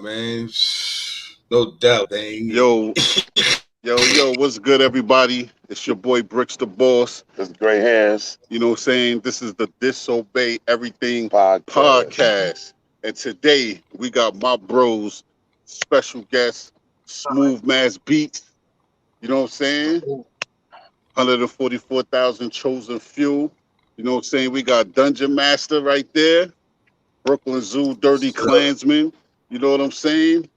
man. No doubt, dang. Yo, what's good, everybody? It's your boy Brixkz the Boss. It's Gray Hands. You know what I'm saying? This is the Disobey Everything Podcast. And today we got my bros, special guest, Smuve Beatz. You know what I'm saying? 144,000 chosen few. You know what I'm saying? We got Dungeon Masta right there. Brooklyn Zoo, Dirty Clanzmen. You know what I'm saying?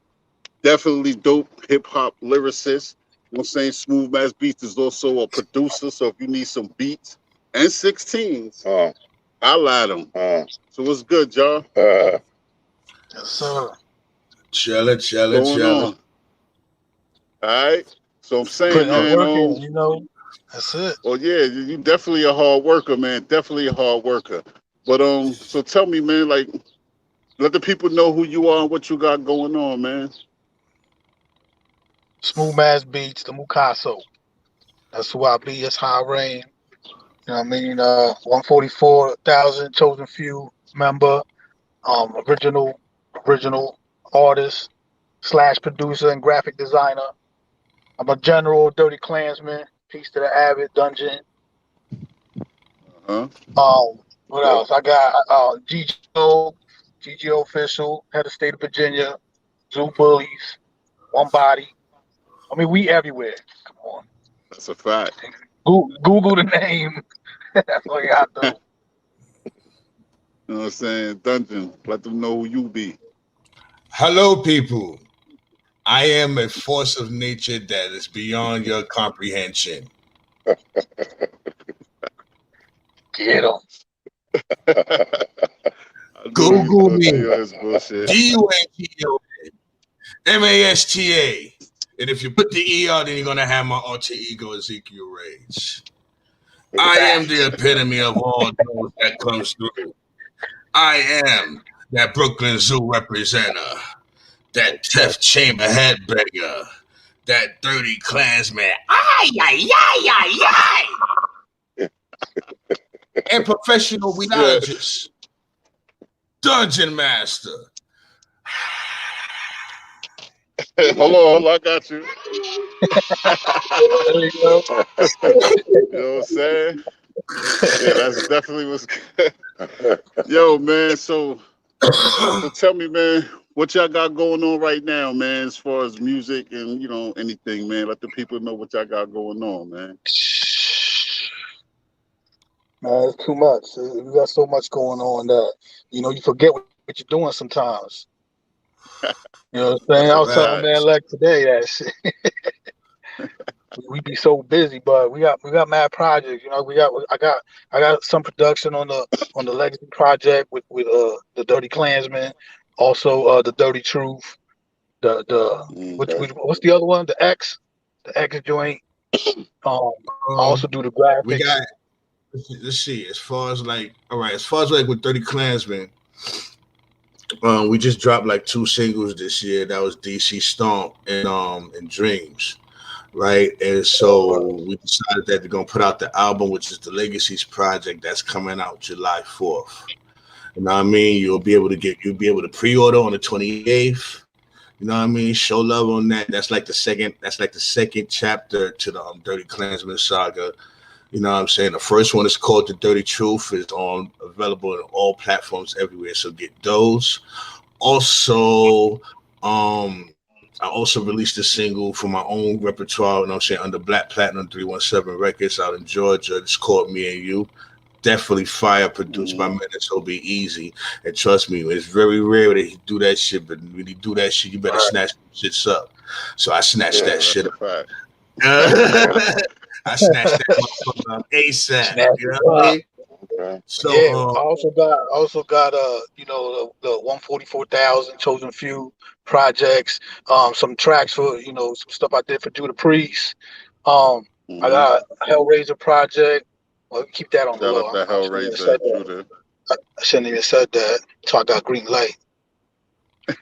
Definitely dope hip-hop lyricist. You know what I'm saying? Smuve Beatz is also a producer, so if you need some beats and 16s, I'll add them. So what's good, y'all? Yes, sir. Chillin'. All right. So I'm saying, man, working, you know, that's it. Oh yeah, you definitely a hard worker, man. Definitely a hard worker. But so tell me, man, like, let the people know who you are and what you got going on, man. Smuve Beatz, the Mukaso. That's who I be. That's how I reign. You know what I mean? 144,000 chosen few member, original artist / producer and graphic designer. I'm a general Dirty Clanzman. Peace to the Avid Dungeon. What else? I got GGO official, head of state of Virginia, Zoo Bullies, One Body. I mean, we everywhere. Come on. That's a fact. Google the name. That's all you have to do. You know what I'm saying? Dungeon, let them know who you be. Hello, people. I am a force of nature that is beyond your comprehension. Get him. Google me. DUNTOA And if you put the ER, then you're going to have my alter ego, Ezekiel Rage. I am the epitome of all those that comes through. I am that Brooklyn Zoo representative, that Tef Chamber headbanger, that dirty Clanzman, and professional weedologist, Dungeon Master. Hold on, I got you. There you go. You know what I'm saying? Yeah, that's definitely what's good. Yo, man, so tell me, man, what y'all got going on right now, man, as far as music and, you know, anything, man. Let the people know what y'all got going on, man. Man, it's too much. We got so much going on that, you know, you forget what you're doing sometimes. You know what I'm saying? I was telling man like today that shit. We be so busy, but we got mad projects. You know, I got some production on the Legacy project with the Dirty Clanzmen, also the Dirty Truth, what's the other one? The X joint. I also do the graphics. We got. Let's see. As far as like with Dirty Clanzmen, we just dropped like 2 singles this year. That was DC Stomp and Dreams. Right, and so we decided that we're gonna put out the album, which is the Legacies project that's coming out July 4th. You know what I mean? You'll be able to pre-order on the 28th. You know what I mean? Show love on that. That's like the second chapter to the Dirty Clanzman saga. You know what I'm saying? The first one is called The Dirty Truth. It's available on all platforms everywhere. So get those. Also, I also released a single for my own repertoire, you know what I'm saying, under Black Platinum 317 Records out in Georgia. It's called Me and You. Definitely fire, produced by Be Easy. And trust me, it's very rare that he do that shit, but when he do that shit, you better snatch shits up. So I snatched that shit up. I snatched that motherfucker up ASAP. You know what I mean? Okay. So yeah, I also got you know, the 144,000 chosen few projects, some tracks for, you know, some stuff I did for Judah Priest. I got a Hellraiser project. Well, keep that on the low. I shouldn't even said that until I got green light. It's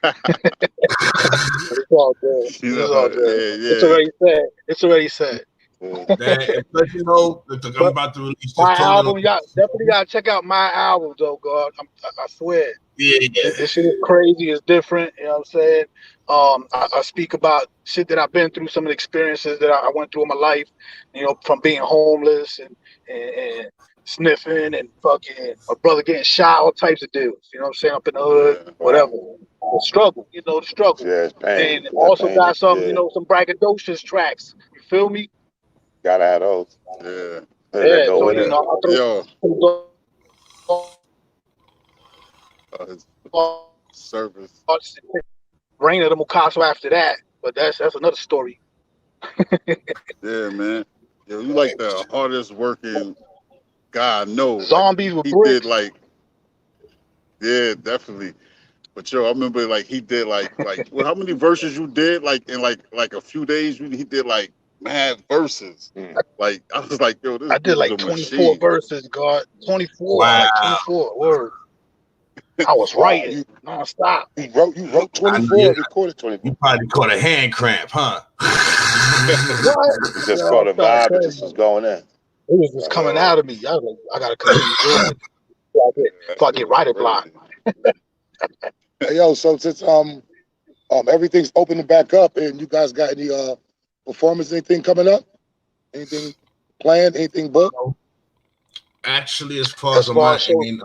all good. It's all good. Yeah. It's already said. But you know, I'm about to release my album. Y'all definitely gotta check out my album, though, God. I swear. Yeah. This shit is crazy. It's different. You know what I'm saying? I speak about shit that I've been through, some of the experiences that I went through in my life. You know, from being homeless and sniffing and fucking my brother getting shot, all types of deals. You know what I'm saying? Up in the hood, Yeah. whatever. The struggle. You know, the struggle. Yeah, it's pain. And That also pain got is, some, yeah. you know, some braggadocious tracks. You feel me? Gotta have those. Yeah. That Yeah. go So with you it. know, I Yo, throw his service. Rain of the Mukaso after that, but that's another story. Yeah, man. Yo, you like the hardest working guy I know. Like Zombies with he did bricks. like, yeah, definitely. But yo, I remember like he did like well, how many verses you did like in like a few days? He did like mad verses. Like I was like, yo, this I did dude's like a 24 machine. verses, God. 24, Wow. like 24. Word. I was Wow, writing nonstop. you wrote I know 24, recorded you 24. probably caught a hand cramp, huh? What? You just Yo, caught a stop vibe. It saying just was that. going in. It was just coming Yo, out of me. I was like, I gotta continue doing it. that Before I shit get was writer block. crazy. Hey, yo, so since everything's opening back up, and you guys got any performance, anything coming up? Anything planned? Anything booked? Actually, as far As as on far my as shows, end,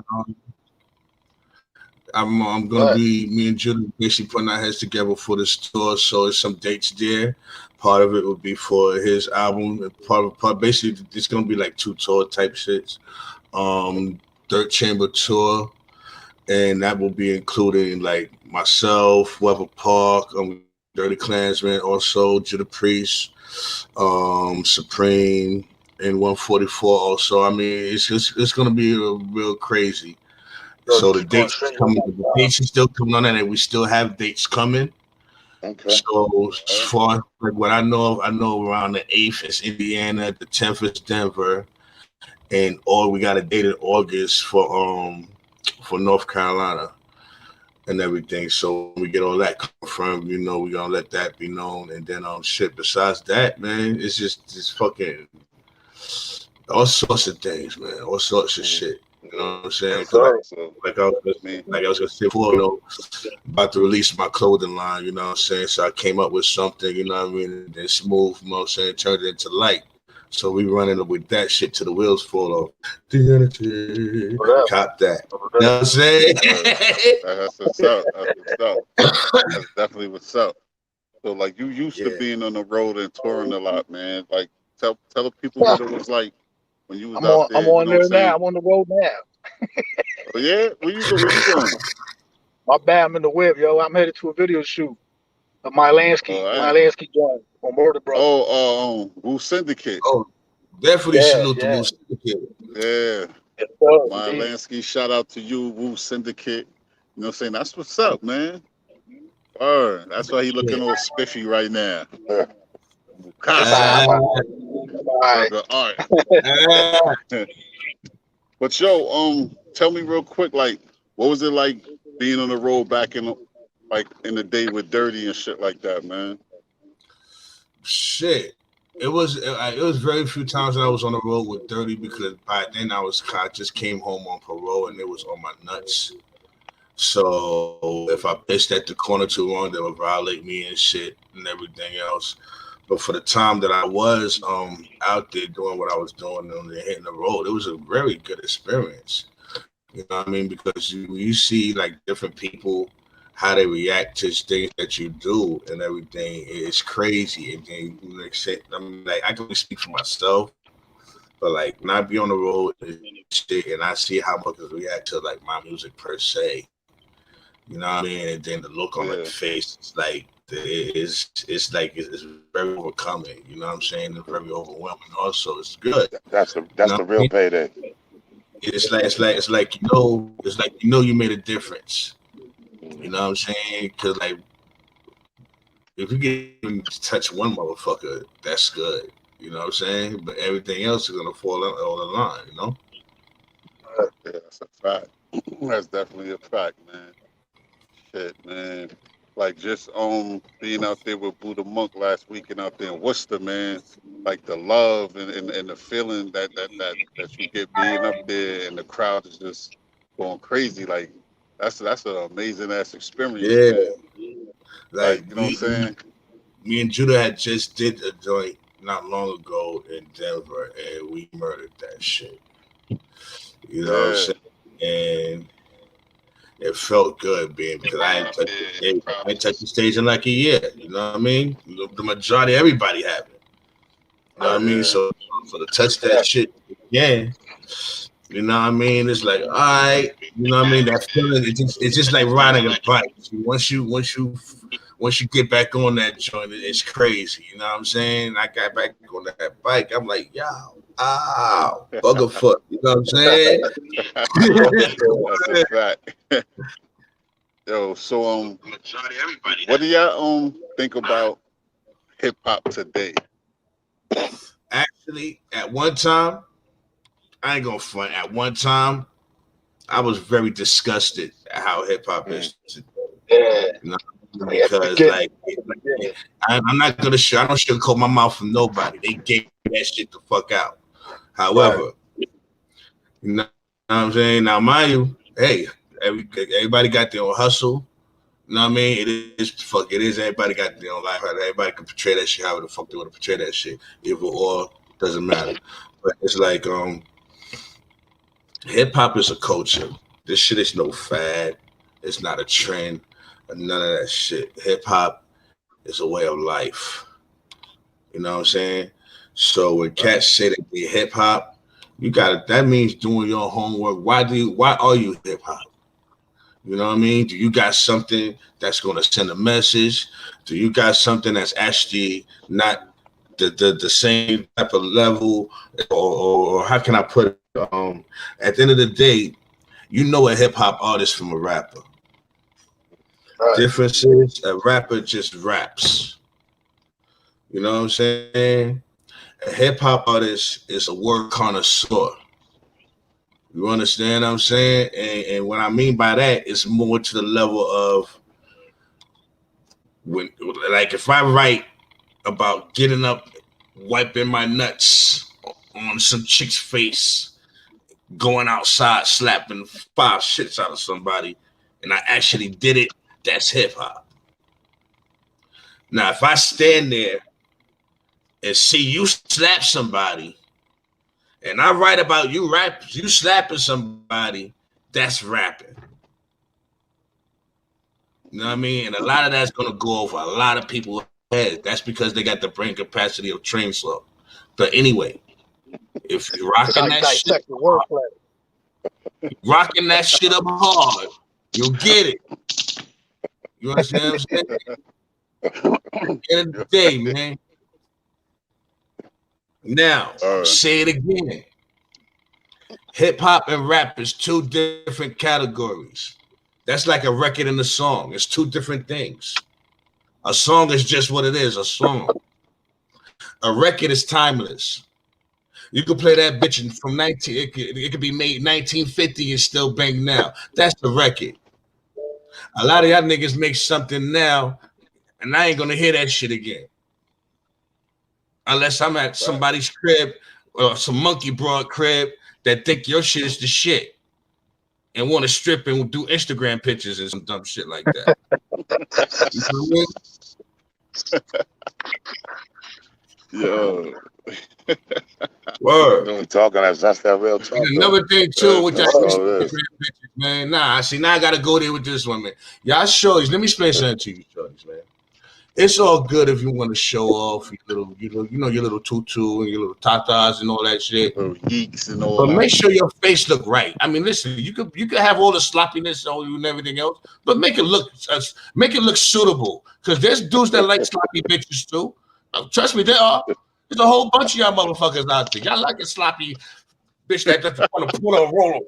I'm gonna but be me and Judah basically putting our heads together for this tour. So there's some dates there. Part of it would be for his album. And part basically it's gonna be like 2 tour type shits. Third Chamber tour, and that will be including like myself, Weather Park, Dirty Clanzmen, also Judah Priest, Supreme, and 144. Also, I mean, it's gonna be real crazy. yo, you So keep going straight. the dates are still coming on, and we still have dates coming. Okay. So as far as like what I know around the 8th is Indiana, the 10th is Denver, and we got a date in August for North Carolina and everything. So when we get all that confirmed, you know, we're gonna let that be known. And then shit. Besides that, man, it's just fucking all sorts of things, man. All sorts of shit. You know what I'm saying? Yes, 'Cause sir. like I was gonna say before, you know, about to release my clothing line, you know what I'm saying? So I came up with something, you know what I mean, and then Smuve, you know what I'm saying, turned it into light. So we running with that shit till the wheels fall off. The energy. Cop that. You know what I'm saying? That's what's up. That's what's up. That's definitely what's up. So like you used to Yeah. being on the road and touring a lot, man. Like tell the people what it was like when you was I'm out on. there. I'm You on know what I'm there now. saying? I'm on the road now. Oh yeah, where you go? Where you going? My bad. I'm in the whip, yo. I'm headed to a video shoot of my Lansky. Oh, My Lansky joint on Murder Brother. Wu Syndicate. Oh, definitely Yeah, salute the yeah. Wu Syndicate. Yeah, Yes, sir. my Indeed. Lansky. Shout out to you, Wu Syndicate. You know what I'm saying? That's what's up, man. That's why he looking all spiffy right now. It's all Casa, right. All right. burger art. Ah, But yo, tell me real quick, like, what was it like being on the road back in the day with Dirty and shit like that, man? shit. It was very few times that I was on the road with Dirty because by then I just came home on parole and it was on my nuts. So if I pissed at the corner too long, they would violate me and shit and everything else. But for the time that I was out there doing what I was doing and hitting the road, it was a very good experience. You know what I mean? Because you see like different people how they react to things that you do and everything. It's crazy. And then like say, I mean, like I can only speak for myself, but like when I be on the road and shit, and I see how much react to like my music per se. You know what I mean? And then the look on their face, it's like it's very overcoming. You know what I'm saying? It's very overwhelming. Also, it's good. That's You know the what I real mean? payday. It's like you know you made a difference. You know what I'm saying? Because like if you get to touch one motherfucker, that's good. You know what I'm saying? But everything else is gonna fall on the line. You know? Yeah, that's a fact. That's definitely a fact, man. Shit, man. Like just being out there with Buddha Monk last weekend out there in Worcester, man. Like the love and the feeling that you get being up there and the crowd is just going crazy. Like That's an amazing ass experience. Yeah. Man. Like you know what I'm saying? Me and Judah had just did a joint not long ago in Denver, and we murdered that shit. You know what I'm saying? And it felt good being because I ain't touched the stage in like a year. You know what I mean? The majority, everybody have it. You know what I mean? So to touch that shit again, you know what I mean? It's like, all right, you know what I mean? That feeling, it's just like riding a bike. Once you get back on that joint, it's crazy. You know what I'm saying? I got back on that bike. I'm like, yo, ow, bugger foot. You know what I'm saying? That's a fact. Yo, so what do y'all think about hip hop today? Actually, at one time, I ain't gonna front. At one time, I was very disgusted at how hip hop is today. You know, because I'm not gonna I don't sugarcoat my mouth from nobody. They gave that shit the fuck out. However, you know what I'm saying? Now, mind you, hey, everybody got their own hustle. You know what I mean? It is. Everybody got their own life. Everybody can portray that shit however the fuck they want to portray that shit. Either or, doesn't matter. But it's like hip hop is a culture. This shit is no fad. It's not a trend. None of that shit. Hip hop is a way of life. You know what I'm saying? So when cats say that they hip hop, that means doing your homework. Why are you hip hop? You know what I mean? Do you got something that's gonna send a message? Do you got something that's actually not the same type of level? Or how can I put it? At the end of the day, you know a hip hop artist from a rapper. Right. Difference is a rapper just raps. You know what I'm saying? A hip hop artist is a word connoisseur. You understand what I'm saying? And what I mean by that is more to the level of if I write about getting up, wiping my nuts on some chick's face, going outside, slapping 5 shits out of somebody, and I actually did it, that's hip hop. Now, if I stand there and see you slap somebody, and I write about you slapping somebody, that's rapping. You know what I mean? And a lot of that's gonna go over a lot of people's heads. That's because they got the brain capacity of train slow. But anyway, if you're rocking that shit up hard, you'll get it. You understand what I'm saying? At the end of the day, man. Now, say it again. Hip hop and rap is 2 different categories. That's like a record and a song. It's 2 different things. A song is just what it is, a song. A record is timeless. You could play that bitch from it could be made 1950 and still bang now. That's the record. A lot of y'all niggas make something now, and I ain't gonna hear that shit again. Unless I'm at somebody's crib or some monkey broad crib that think your shit is the shit and want to strip and do Instagram pictures and some dumb shit like that. You know what I mean? Yo. Word. Talking that's that real talk. Another thing too with that Instagram pictures, man. Now I gotta go there with this one, man. Y'all shorties, let me explain something to you, shorties, man. It's all good if you want to show off your little tutu and your little tatas and all that shit. Geeks and all but that. Make sure your face look right. I mean, listen, you could have all the sloppiness on you and everything else, but make it look suitable. Because there's dudes that like sloppy bitches too. Trust me, there are. There's a whole bunch of y'all motherfuckers out there. Y'all like a sloppy bitch that want to pull a roll,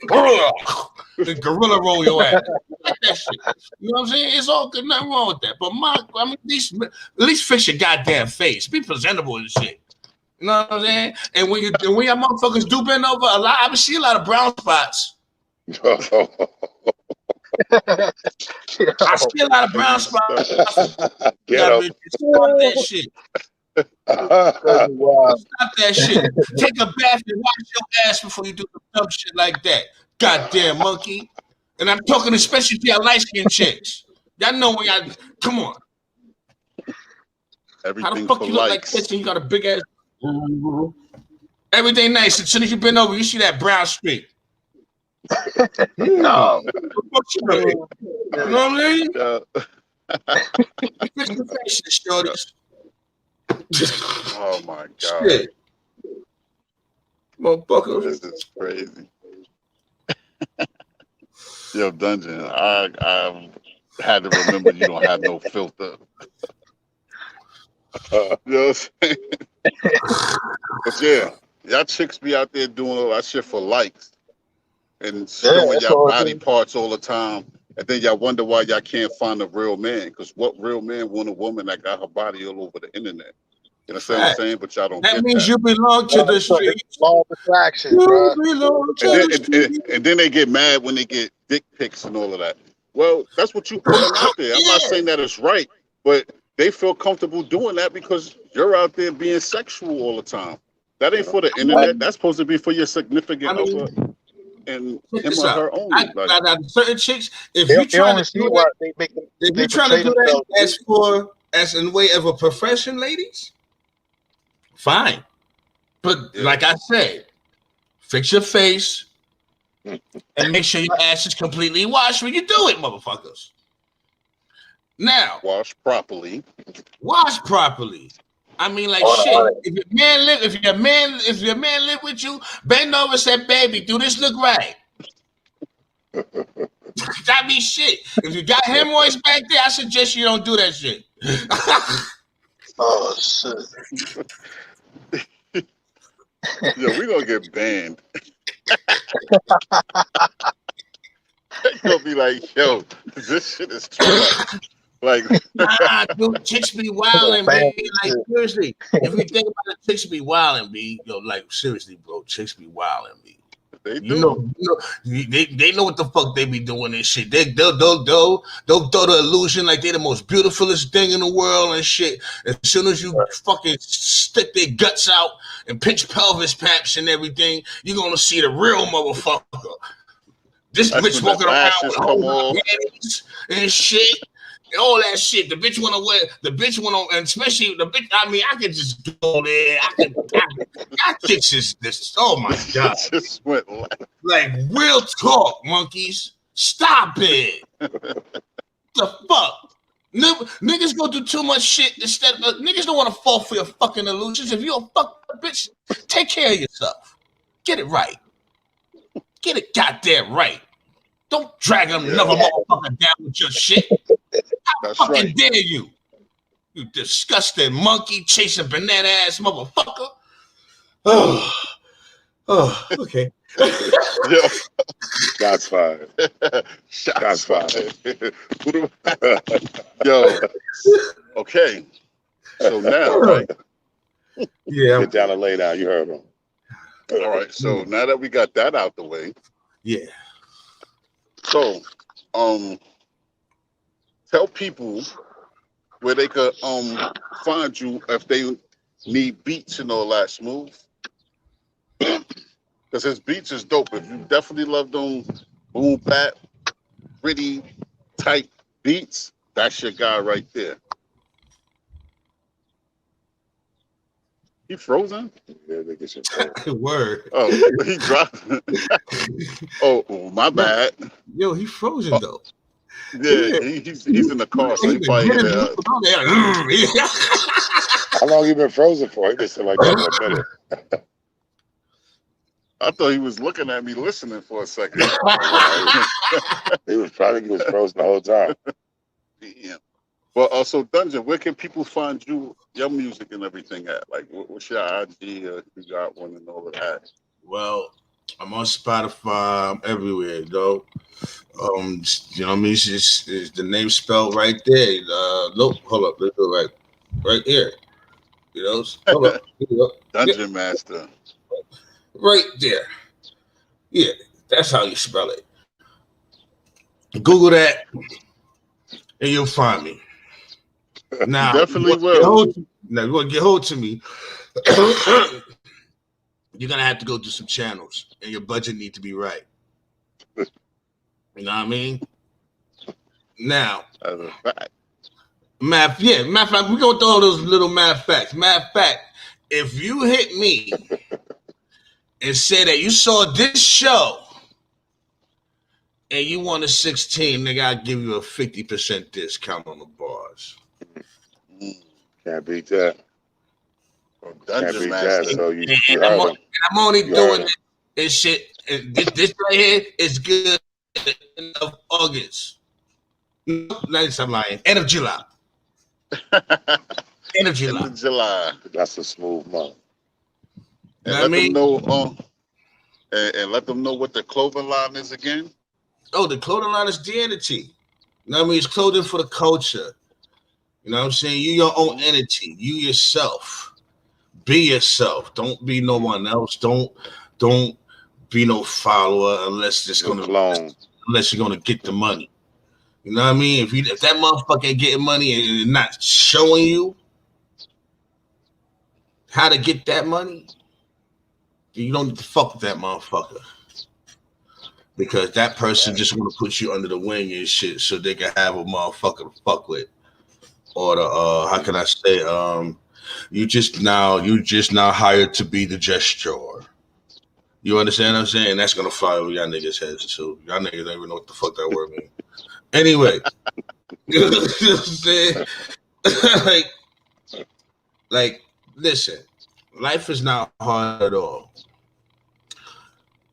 the gorilla roll your ass. Like that shit. You know what I'm saying? It's all good, nothing wrong with that. But at least fix your goddamn face. Be presentable and shit. You know what I'm saying? And when y'all motherfuckers do bend over, I see a lot of brown spots. I see a lot of brown spots. Stop that shit. Stop that shit. Take a bath and wash your ass before you do some dumb shit like that. Goddamn monkey. And I'm talking especially to y'all light-skinned chicks. Y'all know when y'all come on. Everything How the fuck for you look like likes. this and you got a big ass? Everything nice. As soon as you bend over, you see that brown streak. No. You know what I mean? Yeah. Fix the face, shorties. Oh my god. Shit. Motherfucker. This is crazy. Yo, Dungeon, I had to remember you don't have no filter. You know what I'm saying? But yeah, y'all chicks be out there doing all that shit for likes and showing y'all body parts all the time. And then y'all wonder why y'all can't find a real man. Because what real man want a woman that got her body all over the internet? You understand what I'm saying? But y'all don't that get means that. you belong to the streets. Law of attraction, bro. And then they get mad when they get dick pics and all of that. Well, that's what you putting out there. I'm not saying that it's right, but they feel comfortable doing that because you're out there being sexual all the time. That ain't for the internet. That's supposed to be for your significant other and him or her only. Certain chicks, if you're trying to do that, if you're trying to do that as in way of a profession, ladies, fine. But like I said, fix your face and make sure your ass is completely washed when you do it, motherfuckers. Now, wash properly. I mean, like shit. If your man live with you, bend over and say, "Baby, do this look right?" That be shit. If you got hemorrhoids back there, I suggest you don't do that shit. Oh shit. Yo, we gonna get banned. They gonna be like, yo, this shit is too much. Like, nah, dude, chicks be wilding, baby. Like, seriously, if you think about it, chicks be wilding, B. Yo, like, seriously, bro, chicks be wilding, B. They do. You know, they know what the fuck they be doing and shit. They'll throw the illusion like they're the most beautifulest thing in the world and shit. As soon as you fucking stick their guts out and pinch pelvis paps and everything, you're gonna see the real motherfucker. This bitch walking around with whole panties and shit. All that shit. The bitch wanna wear. The bitch wanna, and especially the bitch. I mean, I could just go there. That chicks is this. Oh my god! Just went like real talk, monkeys. Stop it. The fuck. Niggas go do too much shit instead. Niggas don't want to fall for your fucking illusions. If you're a fucking bitch, take care of yourself. Get it right. Get it goddamn right. Don't drag another motherfucker down with your shit. How fucking dare you? You disgusting monkey chasing banana ass motherfucker. Oh, okay. Yo. Shots fired. Shots fired. Yo. Okay. So now, right? Yeah. Get down and lay down. You heard him. All right. So now that we got that out the way. Yeah. So, tell people where they could find you if they need beats and all that, Smuve. Because his beats is dope. If you definitely love them boom bap, gritty type beats, that's your guy right there. He frozen? Yeah, they get your word. Oh, he dropped. Oh, my bad. Yo, he frozen though. Yeah, he's in the car, so he probably How long you been frozen for? He been sitting like that for a minute. I thought he was looking at me, listening for a second. He was frozen the whole time. Yeah. Well, also, Dungeon, where can people find your music and everything at? Like, what's your IG? If you got one and all of that. Well, I'm on Spotify. I'm everywhere, though. You know what I mean? It's the name spelled right there. Look, hold up, let's do right here. You know, hold up. Dungeon Master. Right there. Yeah, that's how you spell it. Google that, and you'll find me. Now, you definitely will. Now, you want to get hold to me. You're gonna have to go through some channels, and your budget need to be right. You know what I mean? Now, That's a fact. matter of fact, we're gonna throw all those little math facts. Matter of fact, if you hit me and say that you saw this show and you won a 16, nigga, I'll give you a 50% discount on the bars. Can't beat that. Can't beat that. So you I'm only doing this shit. This right here is good end of August. No, I'm lying. End of July. End of July. That's a smooth month. And let them know, and let them know what the clothing line is again. Oh, the clothing line is the entity. You know what I mean? It's clothing for the culture. You know what I'm saying? You your own entity. You yourself. Be yourself. Don't be no one else. Don't be no follower unless you're gonna get the money. You know what I mean? If that motherfucker ain't getting money and not showing you how to get that money, you don't need to fuck with that motherfucker. Because that person just want to put you under the wing and shit so they can have a motherfucker to fuck with. Or the how can I say, you just now hired to be the gesture. You understand what I'm saying? That's gonna fly over y'all niggas' heads too. Y'all niggas don't even know what the fuck that word means. Anyway, you know what I'm saying? like, listen, life is not hard at all.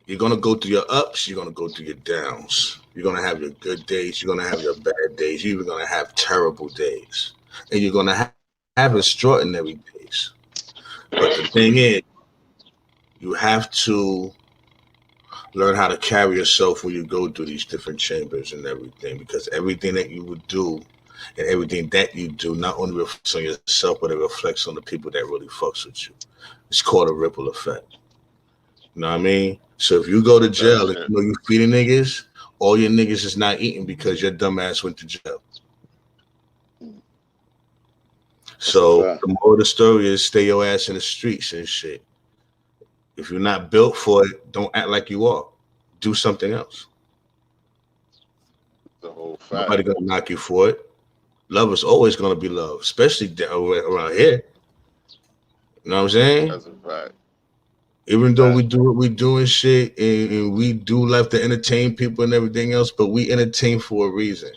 You're gonna go through your ups, you're gonna go through your downs. You're gonna have your good days, you're gonna have your bad days, you're even gonna have terrible days. And you're gonna have extraordinary days. But the thing is, you have to learn how to carry yourself when you go through these different chambers and everything, because everything that you would do and everything that you do not only reflects on yourself, but it reflects on the people that really fucks with you. It's called a ripple effect. You know what I mean? So if you go to jail and you know you feeding niggas, all your niggas is not eating because your dumb ass went to jail. So the moral of the story is stay your ass in the streets and shit. If you're not built for it, don't act like you are. Do something else. The whole fact. Nobody gonna knock you for it. Love is always gonna be love, especially around here. You know what I'm saying? That's a fact. Even though we do what we do and shit, and we do love to entertain people and everything else, but we entertain for a reason.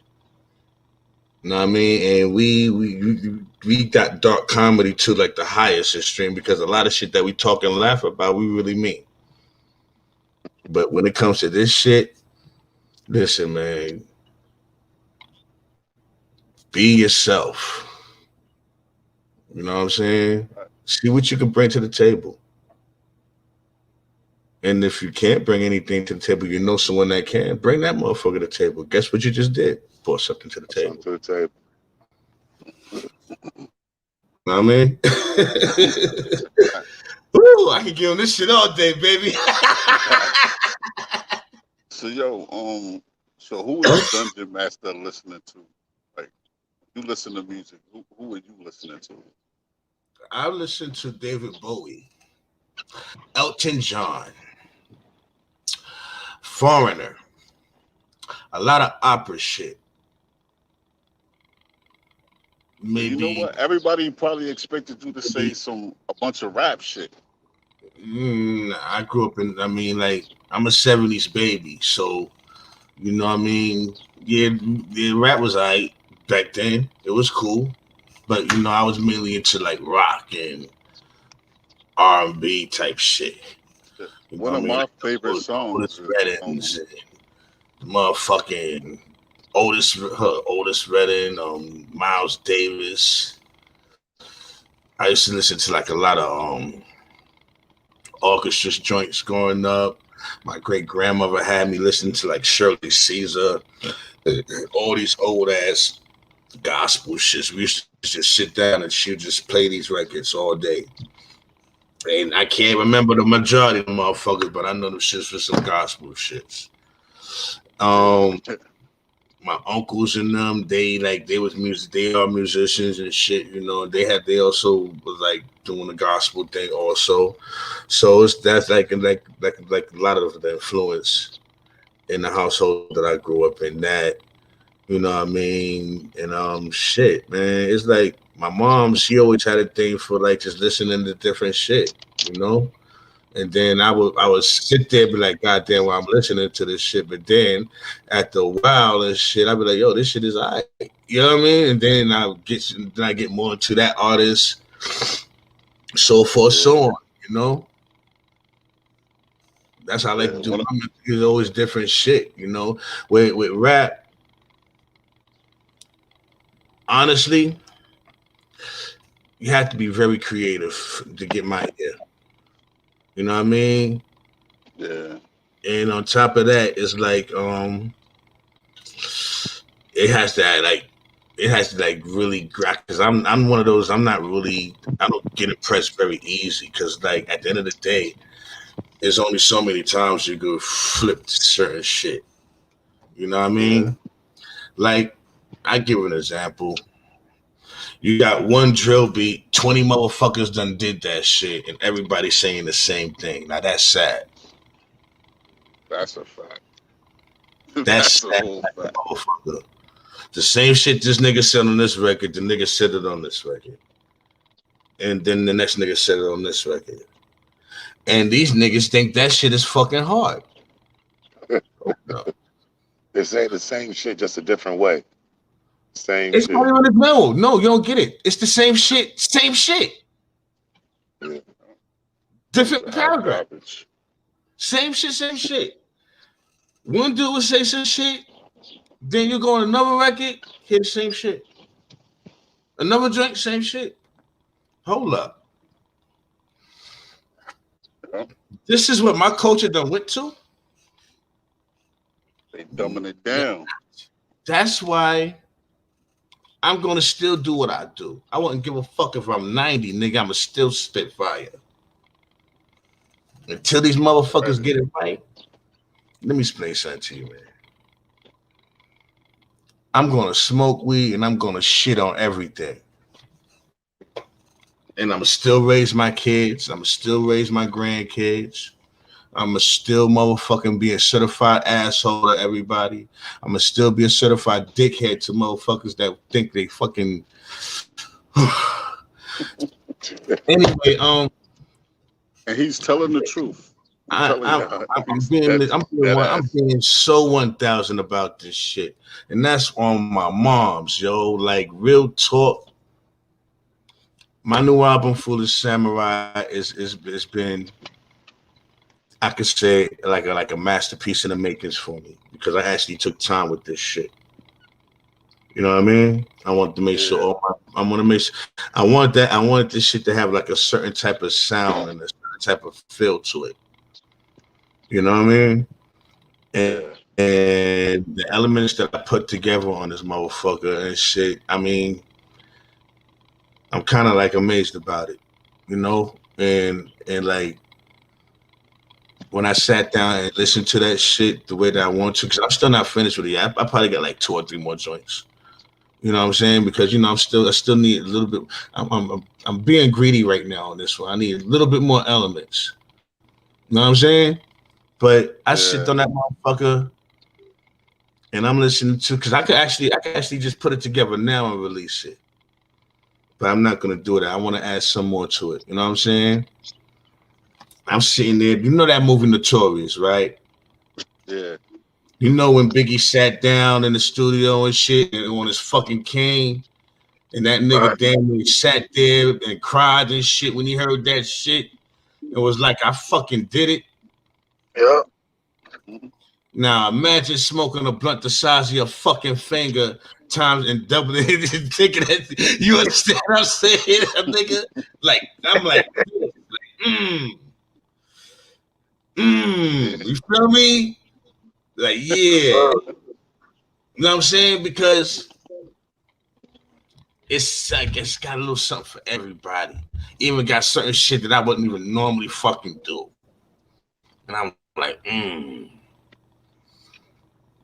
You know what I mean? And we got dark comedy to like the highest extreme, because a lot of shit that we talk and laugh about, we really mean. But when it comes to this shit, listen, man, be yourself. You know what I'm saying? See what you can bring to the table. And if you can't bring anything to the table, you know someone that can, bring that motherfucker to the table. Guess what you just did? Brought something to the table. You know what I mean? Woo, I can give him this shit all day, baby. So so who is the Dungeon Master listening to? Like, you listen to music, who are you listening to? I listen to David Bowie, Elton John, Foreigner, a lot of opera shit. Maybe, you know what? Everybody probably expected you to say a bunch of rap shit. I grew up in, I'm a 70s baby, so, you know what I mean? Yeah, rap was alright back then. It was cool. But, you know, I was mainly into, like, rock and R&B type shit. One of my favorite songs is motherfucking Otis Redding, Miles Davis. I used to listen to like a lot of orchestra joints growing up. My great grandmother had me listening to like Shirley Caesar, all these old ass gospel shits. We used to just sit down and she would just play these records all day. And I can't remember the majority of the motherfuckers, but I know them shits for some gospel shits. My uncles and them, they was music. They are musicians and shit. You know, they also was like doing the gospel thing also. So that's like a lot of the influence in the household that I grew up in. That, you know what I mean? And shit, man, it's like my mom, she always had a thing for like just listening to different shit, you know? And then I would sit there and be like, God damn, well, I'm listening to this shit. But then after a while and shit, I'd be like, yo, this shit is alright. You know what I mean? And then I get more into that artist, so forth, so on, you know? That's how I like to do. There's always different shit, you know? With rap, honestly, you have to be very creative to get my ear. You know what I mean? Yeah. And on top of that, it's like it has to really grab, because I'm one of those, I don't get impressed very easy, because like at the end of the day, there's only so many times you go flip to certain shit. You know what I mean? Yeah. Like, I give an example. You got one drill beat, 20 motherfuckers done did that shit, and everybody's saying the same thing. Now that's sad. That's a fact. That's sad. A fact. Motherfucker. The same shit this nigga said on this record, the nigga said it on this record. And then the next nigga said it on this record. And these niggas think that shit is fucking hard. No. They're saying the same shit, just a different way. Same it's shit. No, you don't get it. It's the same shit. Same shit. Yeah. Different paragraph. Same shit. One dude would say some shit, then you go on another record, hear the same shit. Another drink, same shit. Hold up. This is what my culture done went to. They dumbing it down. That's why I'm gonna still do what I do. I wouldn't give a fuck if I'm 90, nigga. I'ma still spit fire. Until these motherfuckers get it right. Let me explain something to you, man. I'm gonna smoke weed and I'm gonna shit on everything. And I'm still raise my kids. I'm still raise my grandkids. I'm still motherfucking be a certified asshole to everybody. I'm still be a certified dickhead to motherfuckers that think they fucking. Anyway, and he's telling the truth. I'm being so 1,000 about this shit, and that's on my mom's, yo. Like, real talk. My new album, Foolish Samurai, is been, I could say, like a masterpiece in the makings for me, because I actually took time with this shit. You know what I mean? I want to make sure. I wanted this shit to have like a certain type of sound and a certain type of feel to it. You know what I mean? And the elements that I put together on this motherfucker and shit, I mean, I'm kind of like amazed about it, you know? And like, when I sat down and listened to that shit the way that I want to, because I'm still not finished with it yet. I probably got like 2 or 3 more joints. You know what I'm saying? Because, you know, I still need a little bit. I'm being greedy right now on this one. I need a little bit more elements. You know what I'm saying? But I sit on that motherfucker and I'm listening to, because I could actually just put it together now and release it. But I'm not gonna do that. I want to add some more to it. You know what I'm saying? I'm sitting there. You know that movie Notorious, right? Yeah. You know when Biggie sat down in the studio and shit and on his fucking cane, and that nigga damn near sat there and cried and shit when he heard that shit. It was like, I fucking did it. Yeah. Now imagine smoking a blunt the size of your fucking finger times and doubling it and thinking that, you understand what I'm saying, nigga? Like, I'm like, you feel me? Like, yeah. You know what I'm saying? Because it's like, it's got a little something for everybody. Even got certain shit that I wouldn't even normally fucking do. And I'm like, You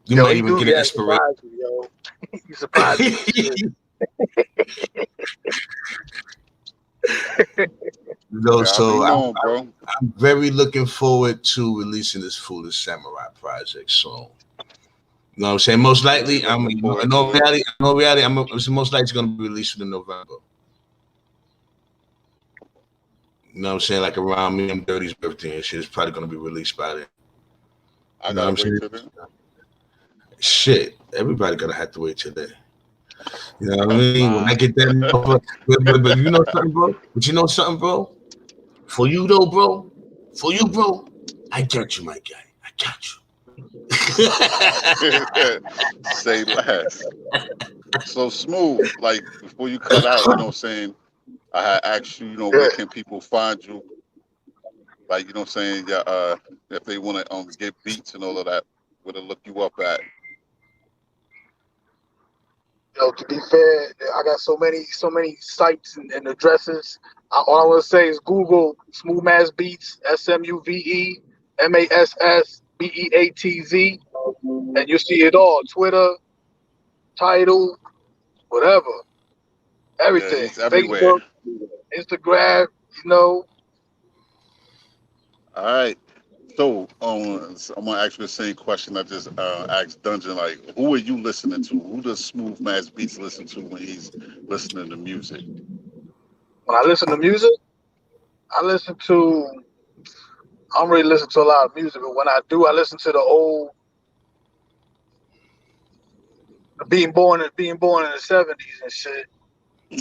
might even get an inspiration. You surprised me. So I'm very looking forward to releasing this Foolish Samurai project soon. You know what I'm saying? Most likely, I mean, in all reality, it's most likely going to be released in November. You know what I'm saying? Like around me and Dirty's birthday and shit. It's probably going to be released by then. I gotta wait till then. Shit, everybody gonna have to wait till then. You know what I mean? When I get that, but you know something, bro. But you know something, bro. For you though, bro. For you, bro. I got you, my guy. I got you. Say less. So Smooth, like before you cut out, you know what I'm saying? I had asked you, you know, where can people find you? Like, you know what I'm saying? Yeah, if they want to get beats and all of that, where to look you up at. Yo, to be fair, I got so many sites and addresses. All I want to say is Google Smuve Beatz, SMUVE MASSBEATZ, and you see it all. Twitter, Tidal, whatever, everything. Yeah, it's everywhere. Facebook, Instagram, you know. All right. So I'm gonna ask you the same question I just asked Dungeon. Like, who are you listening to? Who does Smuve Beatz listen to when he's listening to music? When I listen to music, I don't really listen to a lot of music, but when I do, I listen to the old being born in the 70s and shit.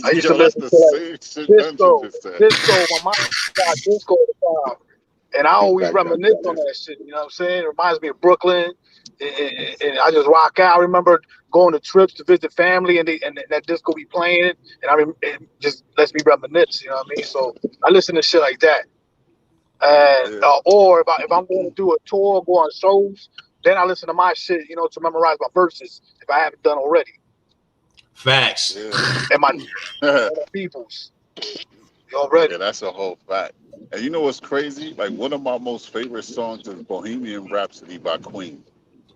I used to listen to disco. My mom got disco at the time. And I always reminisce on that shit, you know what I'm saying? It reminds me of Brooklyn, and I just rock out. I remember going to trips to visit family, and that disco be playing, and it just lets me reminisce, you know what I mean? So I listen to shit like that. And or if I'm going to do a tour, go on shows, then I listen to my shit, you know, to memorize my verses if I haven't done already. Facts. And my peoples. Already. Yeah, that's a whole fact. And you know what's crazy? Like, one of my most favorite songs is Bohemian Rhapsody by Queen.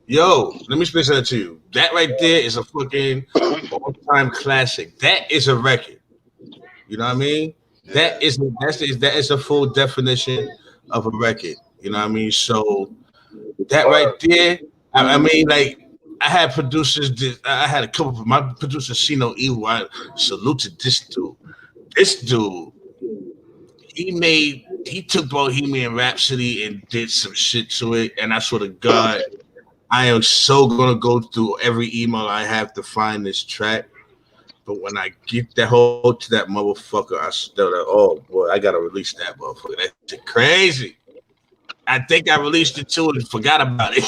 Yo, let me explain that to you. That right there is a fucking all-time classic. That is a record. You know what I mean? Yeah. That is a full definition of a record. You know what I mean? So that right there, I mean, like, I had producers. I had a couple of my producers. See No Evil. I saluted this dude. This dude. He took Bohemian Rhapsody and did some shit to it, and I swear to God, I am so gonna go through every email I have to find this track. But when I get that hold to that motherfucker, I still like, oh boy, I gotta release that motherfucker. That's crazy. I think I released it too and forgot about it.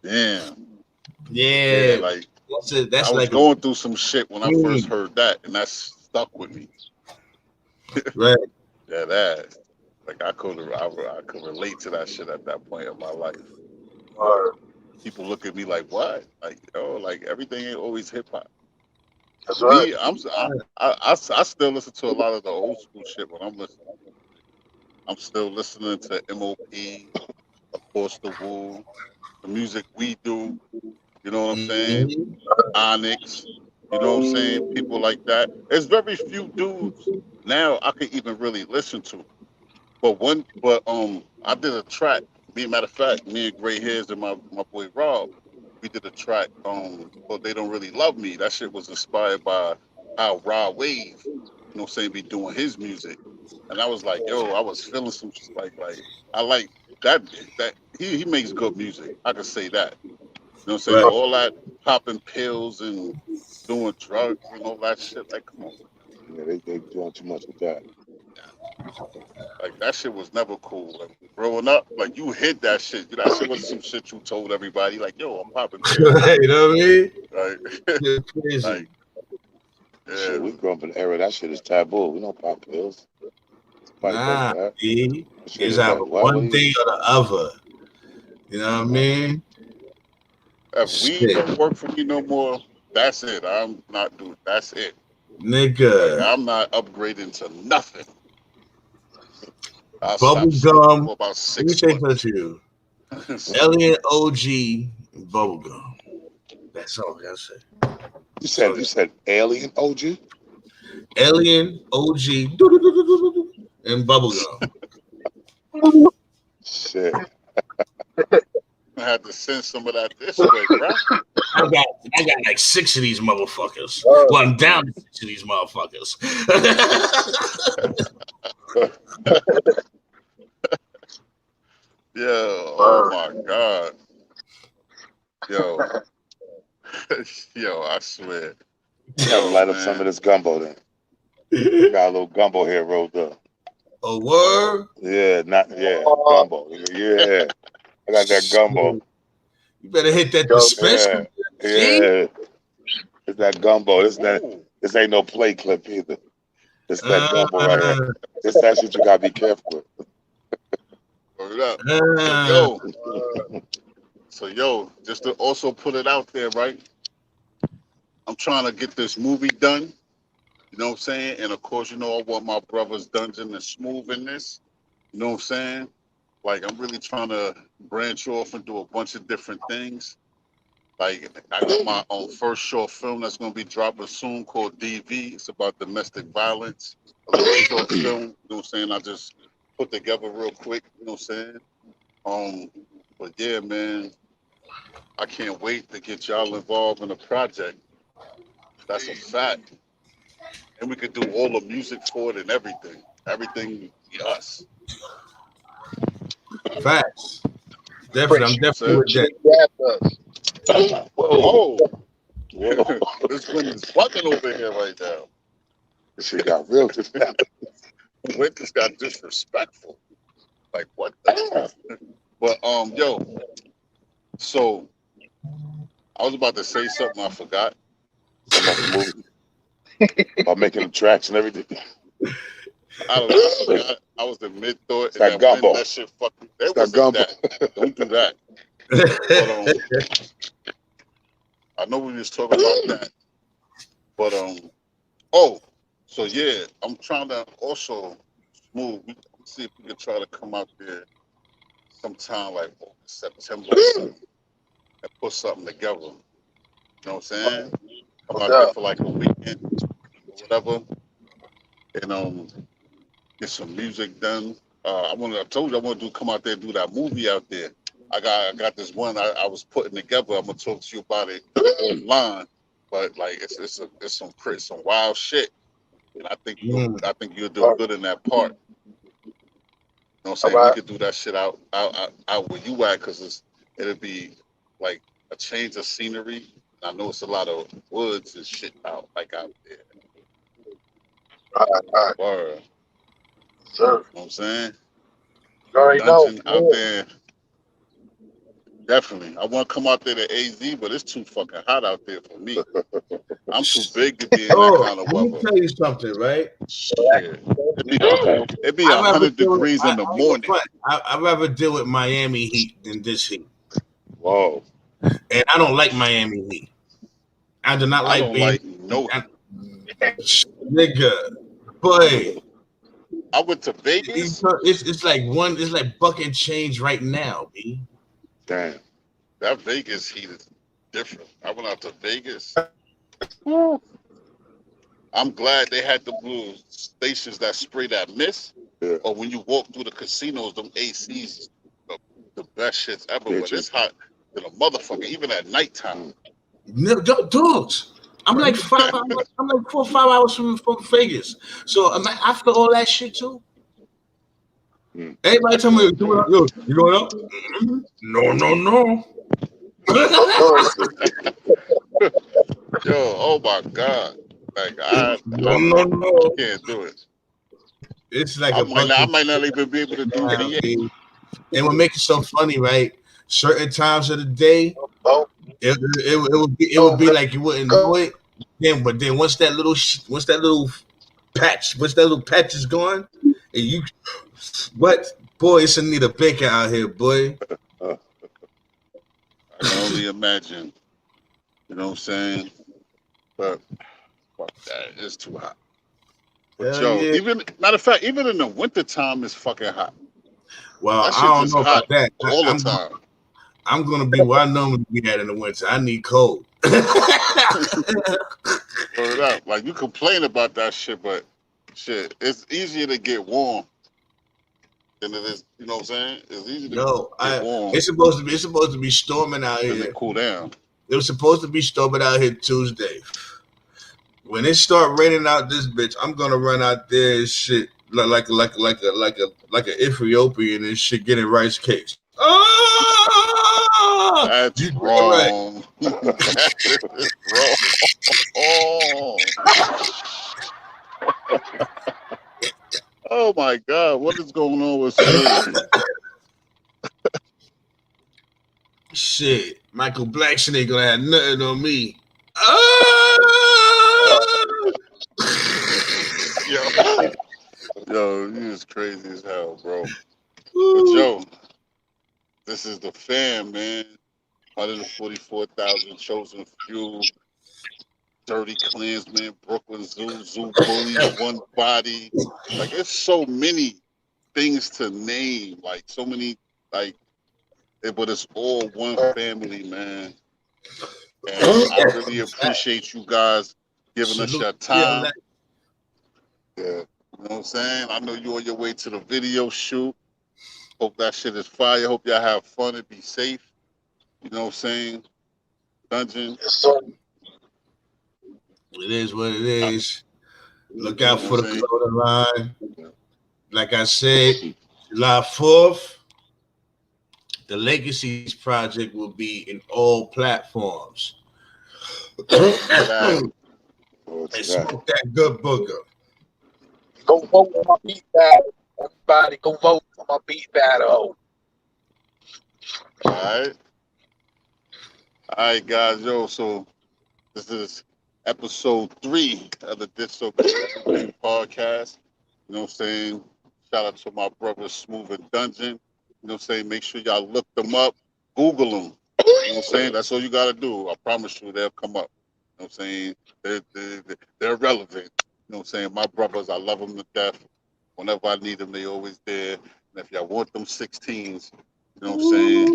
Damn. Yeah, like that's I was like going through some shit when I first heard that, and that's stuck with me. Right. Yeah, that. Like I could relate to that shit at that point of my life. People look at me like, what? Like, like everything ain't always hip hop. That's right. I still listen to a lot of the old school shit when I'm listening. I'm still listening to MOP, of course, the Wu, the music we do. You know what I'm saying? Onyx. You know what I'm saying? People like that. There's very few dudes now I could even really listen to. But I did a track. Matter of fact, me and Gray Hairs and my boy Rob, we did a track called They Don't Really Love Me. That shit was inspired by how Rod Wave, you know what I'm saying, be doing his music. And I was like, yo, I was feeling some like I like that he makes good music. I can say that. You know what I'm saying? Right. All that popping pills and doing drugs and all that shit. Like, come on. Yeah, they doing too much with that. Like, that shit was never cool. Like, growing up, like, you hid that shit. That shit was some shit you told everybody. Like, yo, I'm popping pills. You know what I mean? Like, crazy. Like, yeah. Shit, we grew up in an era that shit is taboo. We don't pop pills. Nah, it's either one thing or the other. You know what I mean? If weed don't work for me no more, that's it. I'm not doing. That's it, nigga. Like, I'm not upgrading to nothing. Bubble gum. About 6 Let me say that to you. Alien OG bubble gum. That's all I gotta say. You said Alien OG? Alien OG and bubble gum. Shit. I had to send some of that this way, bro. I got like 6 of these motherfuckers. Well, I'm down to 6 of these motherfuckers. Yo, oh my God. Yo. Yo, I swear. Gotta light up some of this gumbo then. Got a little gumbo here rolled up. A word? Yeah, gumbo. Yeah. I got that gumbo. You better hit that dispensary. Yeah. It's that gumbo. This ain't no play clip either. It's that gumbo right here. It's that shit you gotta be careful with. Word up. So, just to also put it out there, right? I'm trying to get this movie done. You know what I'm saying? And of course, you know, I want my brothers Dungeon and Smuve in this. You know what I'm saying? Like, I'm really trying to branch off and do a bunch of different things. Like, I got my own first short film that's going to be dropping soon called DV. It's about domestic violence. A little short film. You know what I'm saying? I just put together real quick. You know what I'm saying? But yeah, man, I can't wait to get y'all involved in the project. That's a fact. And we could do all the music for it and everything. Everything us. Facts. Definitely, I'm definitely with that. Whoa. This wind is bucking over here right now. This shit got real disrespectful. Wind just got disrespectful. Like, what the? But, yo. So, I was about to say something I forgot. About the movie. About making the tracks and everything. I don't know. I forgot. I was in mid-thought. It's that gumbo. That shit fucking. That wasn't gumbo. That. Don't do that. But, I know we was talking about that. But, so yeah, I'm trying to also move. See if we can try to come out there sometime like August, September and put something together. You know what I'm saying? Come out there for like a weekend or whatever. And get some music done. I told you I want to come out there and do that movie out there. I got this one I was putting together. I'm gonna talk to you about it online. But like it's some wild shit. And I think you'll do good in that part. You know what I'm saying? Right. We could do that shit out where you at, because it'll be like a change of scenery. I know it's a lot of woods and shit out there. All right. Word. Sure. You know what I'm saying? You already Dungeon know. Out there. Definitely. I want to come out there to AZ, but it's too fucking hot out there for me. I'm too big to be in that kind of weather. Let me tell you something, right? Shit. It'd be 100 degrees in the morning. I'd rather deal with Miami heat than this heat. Whoa. And I don't like Miami heat. I do not like nigga. Boy. I went to Vegas. It's like buck and change right now, B. Damn. That Vegas heat is different. I went out to Vegas. I'm glad they had the blue stations that spray that mist. Yeah. Or when you walk through the casinos, them ACs, the best shits ever. When it's hot than a motherfucker, even at nighttime. No, dudes. I'm like 5 hours. I'm like 4 or 5 hours from Vegas. So after all that shit too. Everybody tell me, yo, you going up? Mm-hmm. No. Yo, oh my God. Like, I can't do it. It's like I might not even be able to do it. And what makes it so funny, right? Certain times of the day, it would be like you wouldn't know it. But then once that little patch is gone, and you, boy, it's Anita Baker out here, boy. I can only imagine. You know what I'm saying? But fuck that, it's too hot. But even matter of fact, even in the wintertime, it's fucking hot. Well, I don't know about that. All the time. I'm gonna be where I normally be at in the winter. I need cold. Word up. Like, you complain about that shit, but shit, it's easier to get warm. than it is. You know what I'm saying? It's easy to Yo, get warm it's supposed to be storming out and here. then cool down. It was supposed to be storming out here Tuesday. When it start raining out this bitch, I'm gonna run out there and shit like a Ethiopian and shit getting rice cakes. Oh, That's wrong. That is wrong. Oh my God! What is going on with Smuve? Shit, Michael Blackson ain't gonna have nothing on me. Yo, you is crazy as hell, bro. But yo, this is the fam, man. 144,000 chosen few. Dirty Clanzmen, Brooklyn Zoo Bullies, One Body. Like, it's so many things to name. Like, so many, like, but it's all one family, man. And I really appreciate you guys giving us your time. Yeah. You know what I'm saying? I know you on your way to the video shoot. Hope that shit is fire. Hope y'all have fun and be safe. You know what I'm saying? Dungeon. Yes, sir. It is what it is. Look out for the clothing line. Like I said, July 4th, the Legacies Project will be in all platforms. And smoke that good booger. Go vote on my beat battle. Everybody go vote on my beat battle. All right, guys. Yo, so this is episode 3 of the Dysobey podcast. You know what I'm saying? Shout out to my brother Smuve and Dungeon. You know what I'm saying? Make sure y'all look them up. Google them. You know what I'm saying? That's all you got to do. I promise you they'll come up. You know what I'm saying? They're relevant. You know what I'm saying? My brothers, I love them to death. Whenever I need them, they always there. And if y'all want them 16s, you know what I'm saying?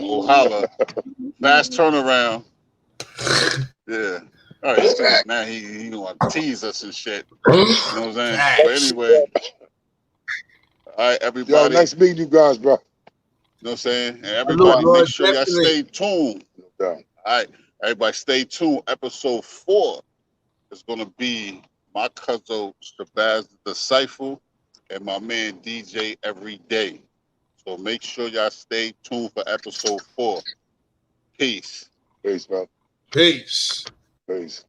Go holla. Fast turnaround. Yeah. All right. Now he want to tease us and shit. You know what I'm saying? But anyway. All right, everybody. Yo, nice meeting you guys, bro. You know what I'm saying? And everybody, make sure y'all stay tuned. All right. Everybody, stay tuned. Episode 4 is going to be my cousin Shabazz the Disciple and my man DJ Every Day. So make sure y'all stay tuned for episode 4. Peace. Peace, bro. Peace. Peace.